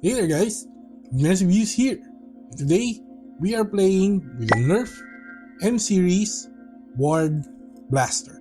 Hey there guys, Abners Reviews here. Today, we are playing with the Nerf N Series Ward Blaster.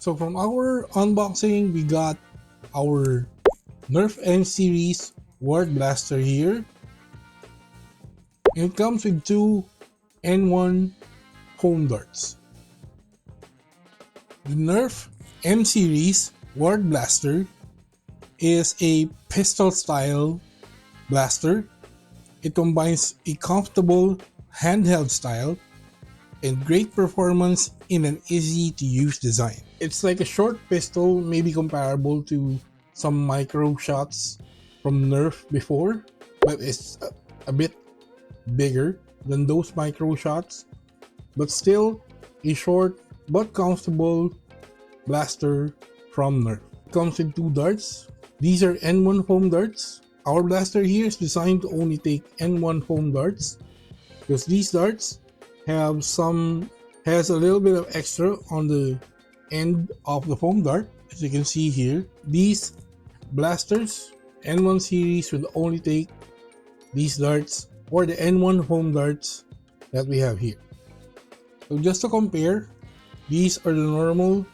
So from our unboxing, we got our Nerf N Series Ward Blaster here. It comes with two N1 foam darts. The Nerf N Series Ward Blaster is a pistol style blaster. It combines a comfortable handheld style and great performance in an easy to use design. It's like a short pistol, maybe comparable to some micro shots from Nerf before, but it's a bit bigger than those micro shots, but still a short but comfortable blaster from Nerf. It comes with two darts. These are N1 foam darts. Our blaster here is designed to only take N1 foam darts because these darts has a little bit of extra on the end of the foam dart. As you can see here, these blasters N1 series will only take these darts or the N1 foam darts that we have here. So just to compare, these are the normal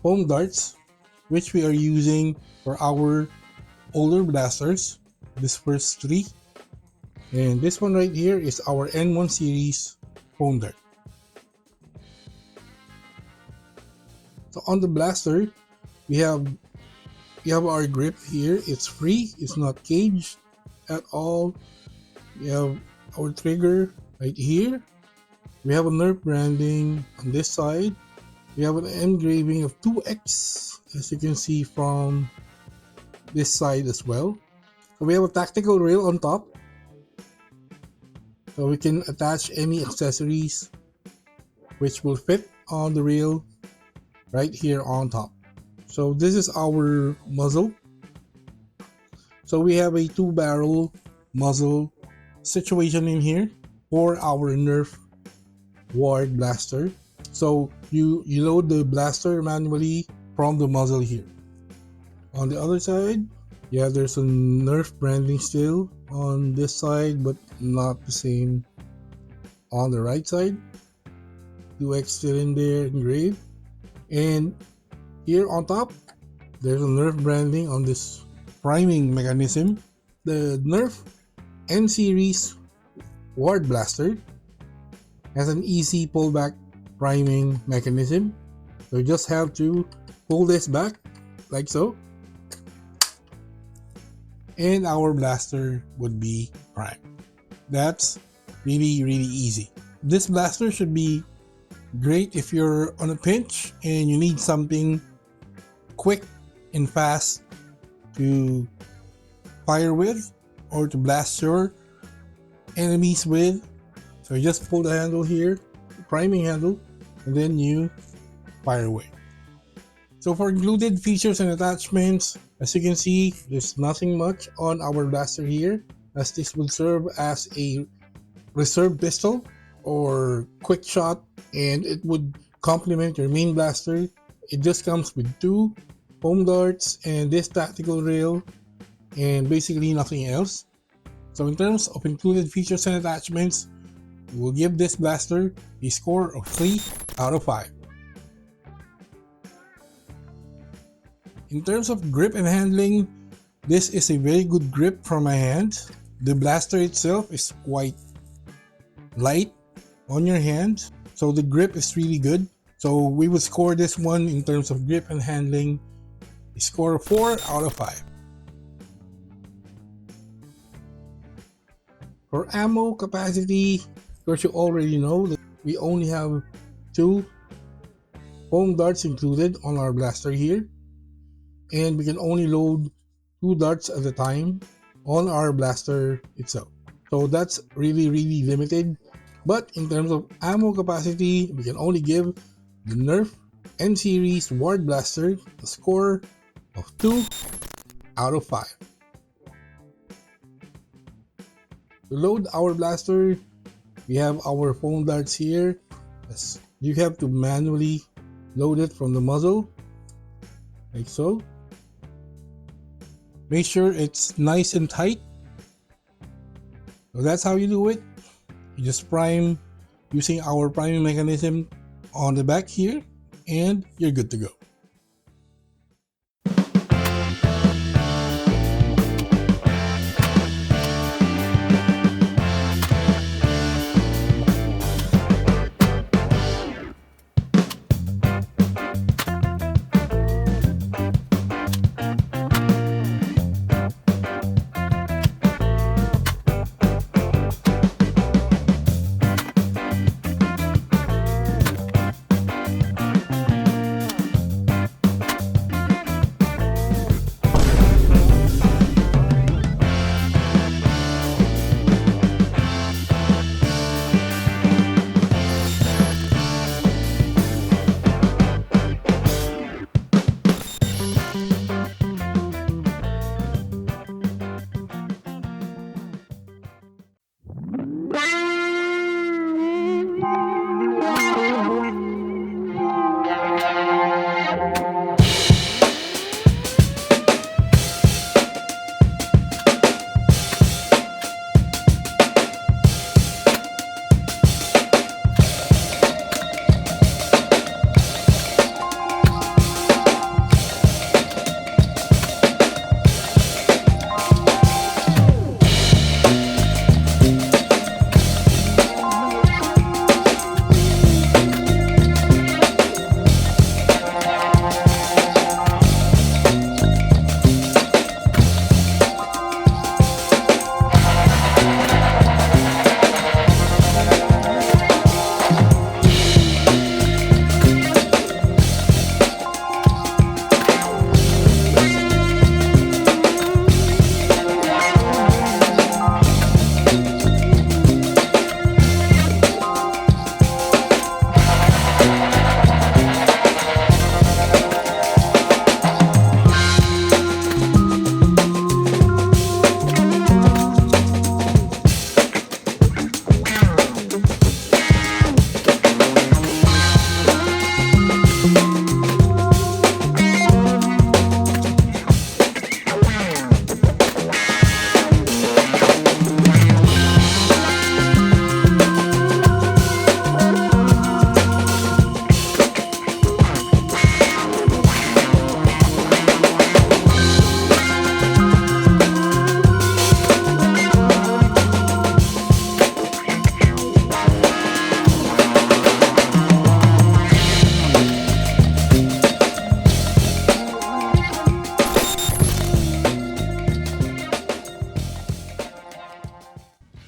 foam darts which we are using for our older blasters, this first three, and this one right here is our N1 series foam dart. So on the blaster, we have our grip here. It's free, it's not caged at all. We have our trigger right here. We have a Nerf branding on this side. We have an engraving of 2X, as you can see from this side as well. So we have a tactical rail on top, so we can attach any accessories which will fit on the rail right here on top. So this is our muzzle. So we have a 2-barrel muzzle situation in here for our Nerf Ward blaster. So you load the blaster manually from the muzzle here. On the other side, yeah, there's a Nerf branding still on this side, but not the same on the right side. 2X still in there engraved. And here on top, there's a Nerf branding on this priming mechanism. The Nerf N Series Ward Blaster has an easy pullback priming mechanism. So you just have to pull this back like so, and our blaster would be primed. That's really easy. This blaster should be great if you're on a pinch and you need something quick and fast to fire with or to blast your enemies with. So you just pull the handle here, the priming handle, and then you fire away. So for included features and attachments, as you can see, there's nothing much on our blaster here, as this will serve as a reserve pistol or quick shot, and it would complement your main blaster It just comes with 2 foam darts and this tactical rail and basically nothing else. So in terms of included features and attachments, we will give this blaster a score of 3 out of 5. In terms of grip and handling, this is a very good grip for my hand. The blaster itself is quite light on your hand, so the grip is really good. So we would score this one in terms of grip and handling a score of 4 out of 5. For ammo capacity, of course you already know that we only have 2 foam darts included on our blaster here, and we can only load 2 darts at a time on our blaster itself. So that's really limited. But in terms of ammo capacity, we can only give the Nerf N Series Ward Blaster a score of 2 out of 5. To load our blaster, we have our foam darts here. You have to manually load it from the muzzle, like so. Make sure it's nice and tight. So that's how you do it. You just prime using our priming mechanism on the back here, and you're good to go.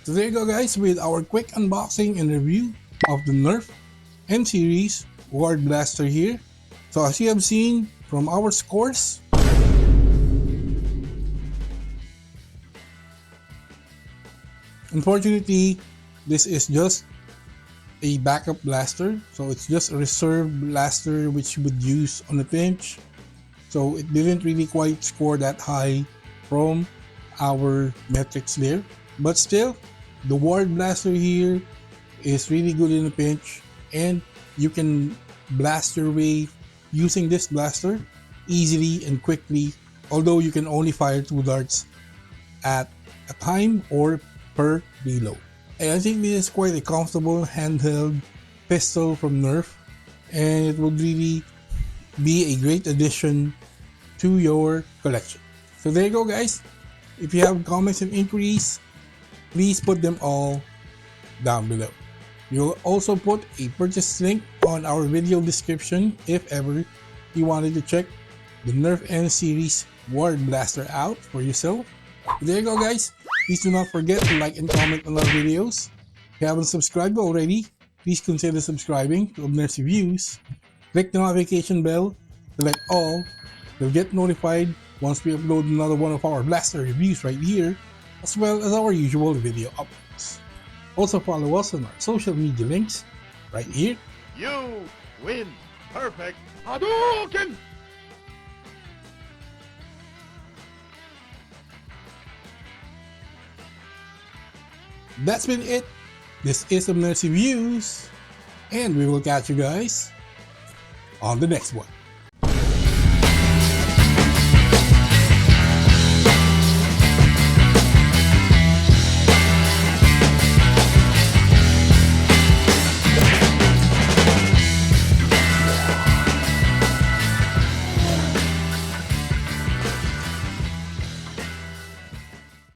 So there you go guys, with our quick unboxing and review of the Nerf N Series Ward Blaster here. So as you have seen from our scores, unfortunately this is just a backup blaster, so it's just a reserve blaster which you would use on a pinch. So it didn't really quite score that high from our metrics there, but still the Ward Blaster here is really good in a pinch, and you can blast your way using this blaster easily and quickly, although you can only fire 2 darts at a time or per reload. And I think this is quite a comfortable handheld pistol from Nerf, and it would really be a great addition to your collection. So there you go, guys. If you have comments and inquiries, please put them all down below. We'll also put a purchase link on our video description if ever you wanted to check the Nerf N Series Ward Blaster out for yourself. There you go, guys. Please do not forget to like and comment on our videos. If you haven't subscribed already, please consider subscribing to Abners Reviews. Click the notification bell, select all. You'll get notified once we upload another one of our blaster reviews right here, as well as our usual video uploads. Also follow us on our social media links right here. You win. Perfect. Hadouken! That's been it. This is Abners Reviews, and we will catch you guys on the next one.